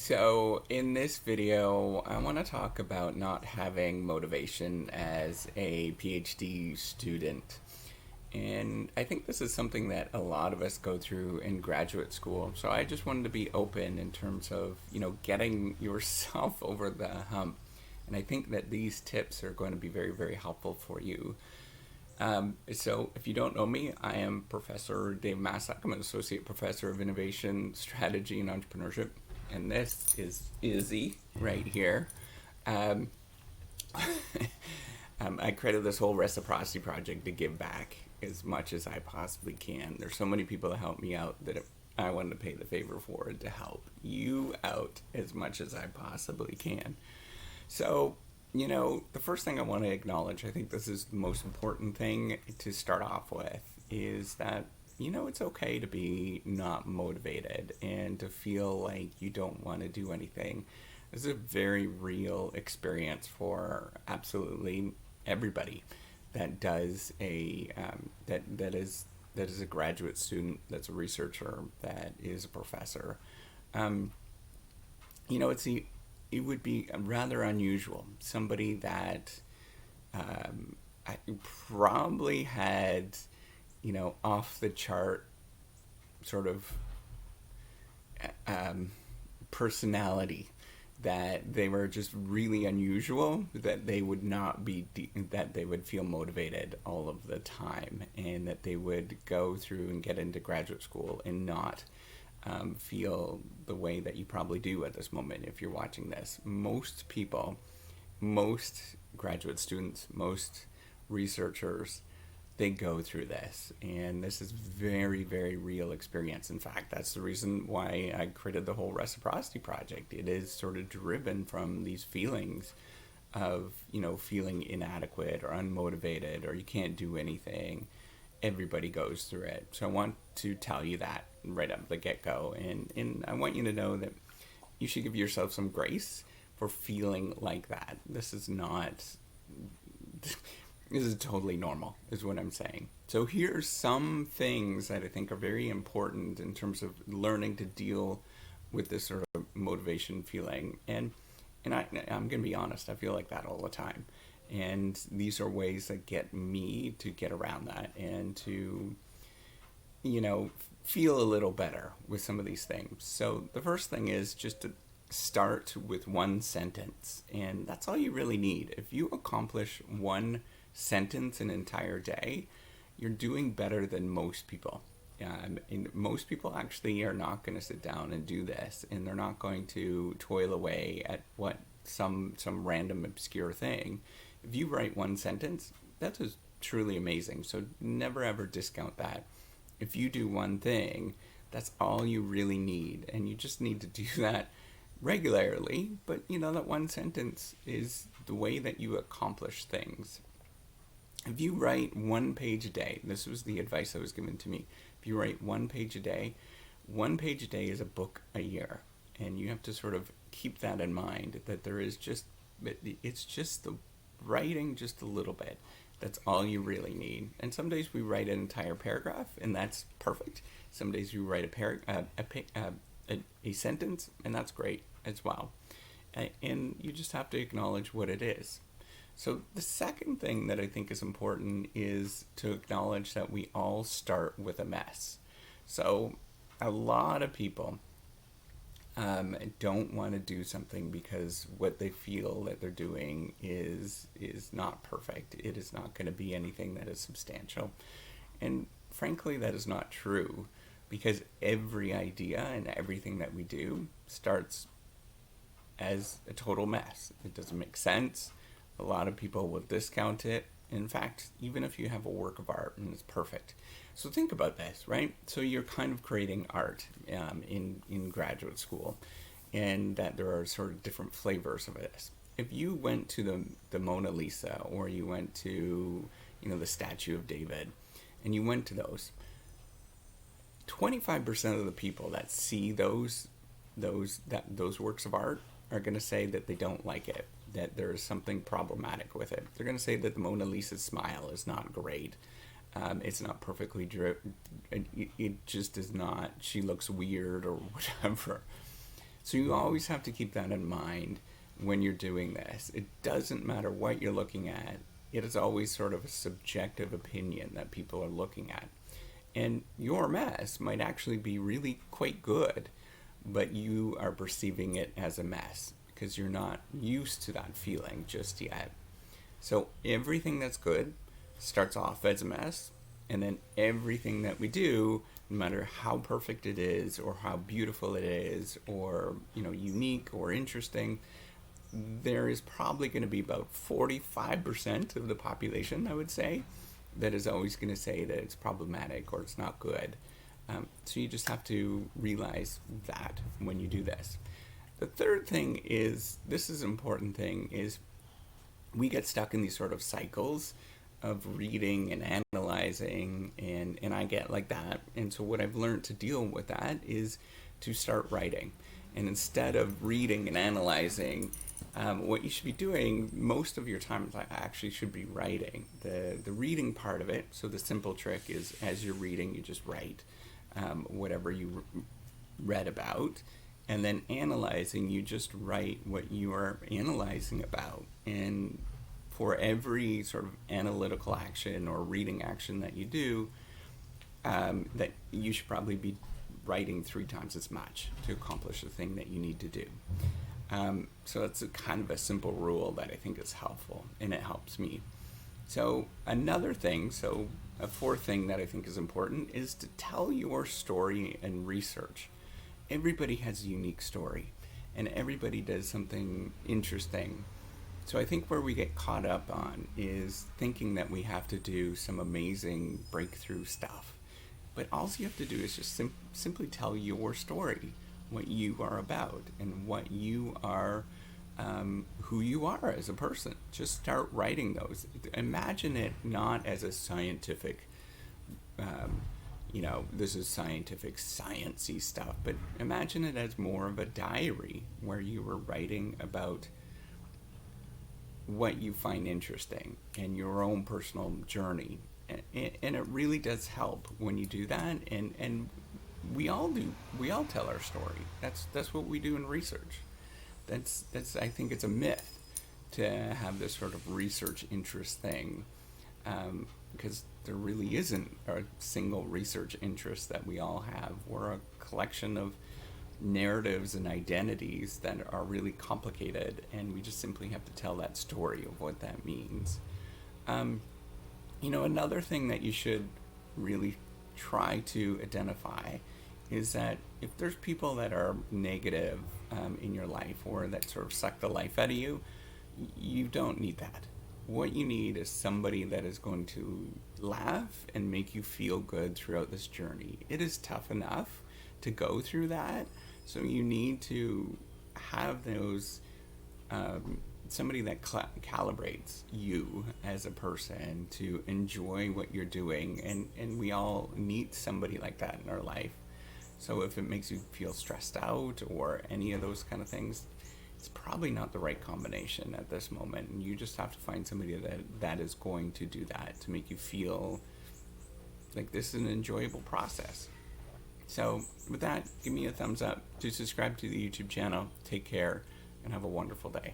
So in this video, I want to talk about not having motivation as a PhD student. And I think this is something that a lot of us go through in graduate school. So I just wanted to be open in terms of, getting yourself over the hump. And I think that these tips are going to be very, very helpful for you. So if you don't know me, I am Professor Dave Massack. I'm an Associate Professor of Innovation, Strategy, and Entrepreneurship. And this is Izzy right here. Um, I created this whole reciprocity project to give back as much as I possibly can. There's so many people that help me out that I wanted to pay the favor forward to help you out as much as I possibly can. So, the first thing I want to acknowledge, I think this is the most important thing to start off with, is that, it's okay to be not motivated and to feel like you don't want to do anything. This is a very real experience for absolutely everybody that does that is a graduate student, that's a researcher, that is a professor. Um, it would be rather unusual. Somebody that I probably had, off the chart sort of um, personality, that they were just really unusual, that they would not that they would feel motivated all of the time, and that they would go through and get into graduate school and not feel the way that you probably do at this moment if you're watching this. Most people, most graduate students, most researchers, they go through this, and this is very, very real experience. In fact, that's the reason why I created the whole reciprocity project. It is sort of driven from these feelings of, feeling inadequate or unmotivated or you can't do anything. Everybody goes through it. So I want to tell you that right up the get-go, and I want you to know that you should give yourself some grace for feeling like that. This is not this is totally normal, is what I'm saying. So here are some things that I think are very important in terms of learning to deal with this sort of motivation feeling. I'm going to be honest, I feel like that all the time. And these are ways that get me to get around that and to, feel a little better with some of these things. So the first thing is just to start with one sentence. And that's all you really need. If you accomplish one sentence an entire day, you're doing better than most people. And most people actually are not going to sit down and do this, and they're not going to toil away at some random obscure thing. If you write one sentence, that is truly amazing. So never ever discount that. If you do one thing, that's all you really need, and you just need to do that regularly. But that one sentence is the way that you accomplish things. If you write one page a day, this was the advice that was given to me. If you write one page a day is a book a year. And you have to sort of keep that in mind, that it's just the writing just a little bit. That's all you really need. And some days we write an entire paragraph, and that's perfect. Some days we write a sentence, and that's great as well. And you just have to acknowledge what it is. So the second thing that I think is important is to acknowledge that we all start with a mess. So a lot of people don't want to do something because what they feel that they're doing is not perfect. It is not going to be anything that is substantial. And frankly, that is not true, because every idea and everything that we do starts as a total mess. It doesn't make sense. A lot of people will discount it. In fact, even if you have a work of art and it's perfect. So think about this, right? So you're kind of creating art in graduate school, and that there are sort of different flavors of this. If you went to the Mona Lisa, or you went to, the Statue of David, and you went to those, 25% of the people that see those works of art are going to say that they don't like it, that there's something problematic with it. They're going to say that the Mona Lisa's smile is not great. It's not perfectly it just is not. She looks weird or whatever. So you always have to keep that in mind when you're doing this. It doesn't matter what you're looking at. It is always sort of a subjective opinion that people are looking at. And your mess might actually be really quite good, but you are perceiving it as a mess because you're not used to that feeling just yet. So everything that's good starts off as a mess, and then everything that we do, no matter how perfect it is or how beautiful it is or, unique or interesting, there is probably going to be about 45% of the population, I would say, that is always going to say that it's problematic or it's not good. So you just have to realize that when you do this. The third thing is, this is an important thing, is we get stuck in these sort of cycles of reading and analyzing, and I get like that. And so what I've learned to deal with that is to start writing. And instead of reading and analyzing, what you should be doing most of your time actually should be writing. The reading part of it, so the simple trick is as you're reading, you just write whatever you read about. And then analyzing, you just write what you are analyzing about. And for every sort of analytical action or reading action that you do, that you should probably be writing 3 times as much to accomplish the thing that you need to do. So that's kind of a simple rule that I think is helpful, and it helps me. So another thing, a fourth thing that I think is important is to tell your story and research. Everybody has a unique story, and everybody does something interesting. So I think where we get caught up on is thinking that we have to do some amazing breakthrough stuff. But all you have to do is just simply tell your story, what you are about, and what you are, who you are as a person. Just start writing those. Imagine it not as a scientific, this is scientific, sciencey stuff, but imagine it as more of a diary where you were writing about what you find interesting and your own personal journey. And it really does help when you do that, and we all tell our story. That's what we do in research. That's I think it's a myth to have this sort of research interest thing, because there really isn't a single research interest that we all have. We're a collection of narratives and identities that are really complicated, and we just simply have to tell that story of what that means. Another thing that you should really try to identify is that if there's people that are negative in your life or that sort of suck the life out of you, you don't need that. What you need is somebody that is going to laugh and make you feel good throughout this journey. It is tough enough to go through that, so you need to have those somebody that calibrates you as a person to enjoy what you're doing, and we all need somebody like that in our life. So if it makes you feel stressed out or any of those kind of things, it's probably not the right combination at this moment, and you just have to find somebody that is going to do that to make you feel like this is an enjoyable process. So with that, give me a thumbs up, to subscribe to the YouTube channel. Take care and have a wonderful day.